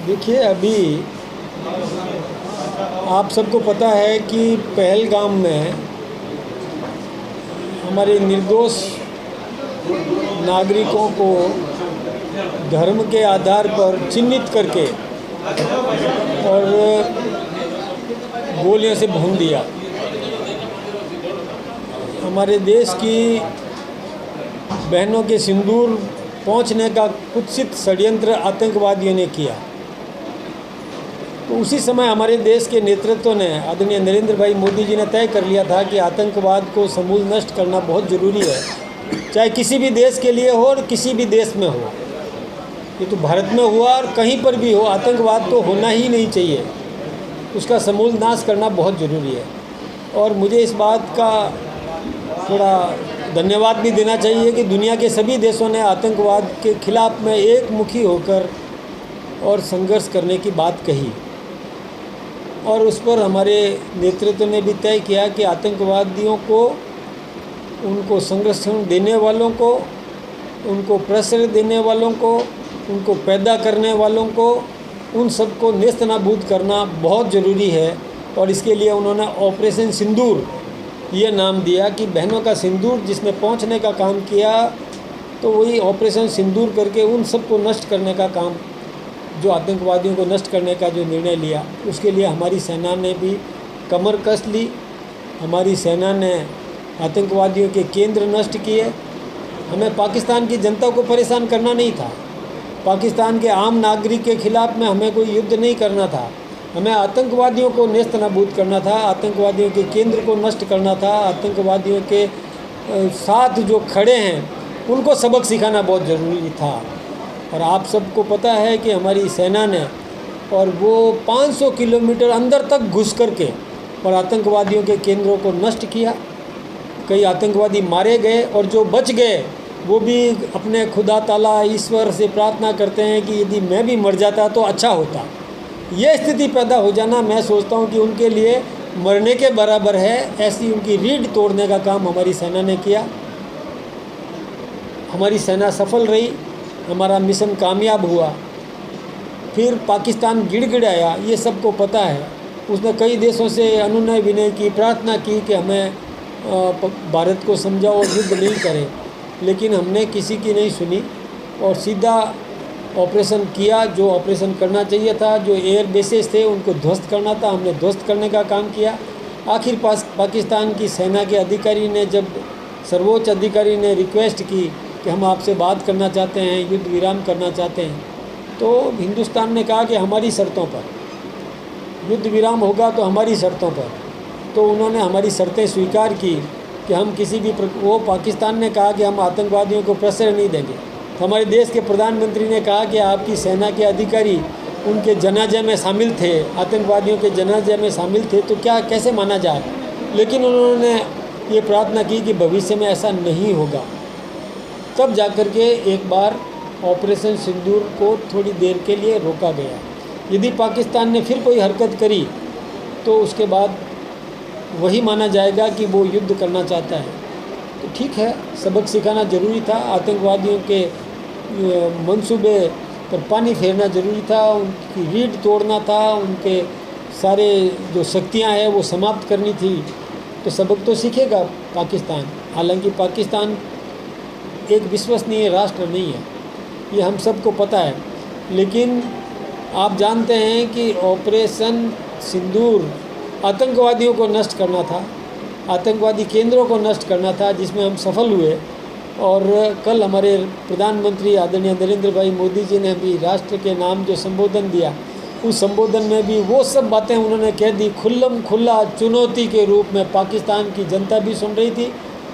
देखिए, अभी आप सबको पता है कि पहलगाम में हमारे निर्दोष नागरिकों को धर्म के आधार पर चिन्हित करके और गोलियों से भून दिया। हमारे देश की बहनों के सिंदूर पहुंचने का कुत्सित षड्यंत्र आतंकवादियों ने किया। तो उसी समय हमारे देश के नेतृत्व ने, आदरणीय नरेंद्र भाई मोदी जी ने तय कर लिया था कि आतंकवाद को समूल नष्ट करना बहुत ज़रूरी है, चाहे किसी भी देश के लिए हो और किसी भी देश में हो। ये तो भारत में हुआ और कहीं पर भी हो, आतंकवाद तो होना ही नहीं चाहिए, उसका समूल नाश करना बहुत ज़रूरी है। और मुझे इस बात का थोड़ा धन्यवाद भी देना चाहिए कि दुनिया के सभी देशों ने आतंकवाद के खिलाफ में एक मुखी होकर और संघर्ष करने की बात कही। और उस पर हमारे नेतृत्व ने भी तय किया कि आतंकवादियों को, उनको संरक्षण देने वालों को, उनको प्रश्रय देने वालों को, उनको पैदा करने वालों को, उन सबको नेस्तनाबूद करना बहुत ज़रूरी है। और इसके लिए उन्होंने ऑपरेशन सिंदूर ये नाम दिया कि बहनों का सिंदूर जिसने पहुंचने का काम किया, तो वही ऑपरेशन सिंदूर करके उन सबको नष्ट करने का काम, जो आतंकवादियों को नष्ट करने का जो निर्णय लिया, उसके लिए हमारी सेना ने भी कमर कस ली। हमारी सेना ने आतंकवादियों के केंद्र नष्ट किए। हमें पाकिस्तान की जनता को परेशान करना नहीं था, पाकिस्तान के आम नागरिक के खिलाफ में हमें कोई युद्ध नहीं करना था, हमें आतंकवादियों को नेस्तनाबूद करना था, आतंकवादियों के केंद्र को नष्ट करना था, आतंकवादियों के साथ जो खड़े हैं उनको सबक सिखाना बहुत ज़रूरी था। और आप सबको पता है कि हमारी सेना ने, और वो 500 किलोमीटर अंदर तक घुस करके और आतंकवादियों के केंद्रों को नष्ट किया। कई आतंकवादी मारे गए और जो बच गए वो भी अपने खुदा ताला ईश्वर से प्रार्थना करते हैं कि यदि मैं भी मर जाता तो अच्छा होता। ये स्थिति पैदा हो जाना, मैं सोचता हूँ कि उनके लिए मरने के बराबर है। ऐसी उनकी रीढ़ तोड़ने का काम हमारी सेना ने किया। हमारी सेना सफल रही, हमारा मिशन कामयाब हुआ। फिर पाकिस्तान गिड़गिड़ाया, ये सबको पता है। उसने कई देशों से अनुनय विनय की, प्रार्थना की कि हमें भारत को समझाओ युद्ध नहीं करें, लेकिन हमने किसी की नहीं सुनी और सीधा ऑपरेशन किया। जो ऑपरेशन करना चाहिए था, जो एयर बेसेस थे उनको ध्वस्त करना था, हमने ध्वस्त करने का काम किया। आखिर पाकिस्तान की सेना के अधिकारी ने, जब सर्वोच्च अधिकारी ने रिक्वेस्ट की कि हम आपसे बात करना चाहते हैं, युद्ध विराम करना चाहते हैं, तो हिंदुस्तान ने कहा कि हमारी शर्तों पर युद्ध विराम होगा, तो हमारी शर्तों पर। तो उन्होंने हमारी शर्तें स्वीकार की कि हम किसी भी वो पाकिस्तान ने कहा कि हम आतंकवादियों को प्रश्रय नहीं देंगे। तो हमारे देश के प्रधानमंत्री ने कहा कि आपकी सेना के अधिकारी उनके जनाजे में शामिल थे, आतंकवादियों के जनाजे में शामिल थे, तो क्या कैसे माना जाए। लेकिन उन्होंने ये प्रार्थना की कि भविष्य में ऐसा नहीं होगा। तब जाकर के एक बार ऑपरेशन सिंदूर को थोड़ी देर के लिए रोका गया। यदि पाकिस्तान ने फिर कोई हरकत करी तो उसके बाद वही माना जाएगा कि वो युद्ध करना चाहता है। तो ठीक है, सबक सिखाना ज़रूरी था, आतंकवादियों के मंसूबे पर पानी फेरना ज़रूरी था, उनकी रीढ़ तोड़ना था, उनके सारे जो शक्तियां हैं वो समाप्त करनी थी। तो सबक तो सीखेगा पाकिस्तान। हालांकि पाकिस्तान एक विश्वसनीय राष्ट्र नहीं है, ये हम सबको पता है। लेकिन आप जानते हैं कि ऑपरेशन सिंदूर आतंकवादियों को नष्ट करना था, आतंकवादी केंद्रों को नष्ट करना था, जिसमें हम सफल हुए। और कल हमारे प्रधानमंत्री आदरणीय नरेंद्र भाई मोदी जी ने भी राष्ट्र के नाम जो संबोधन दिया, उस संबोधन में भी वो सब बातें उन्होंने कह दी खुल्लम खुल्ला, चुनौती के रूप में। पाकिस्तान की जनता भी सुन रही थी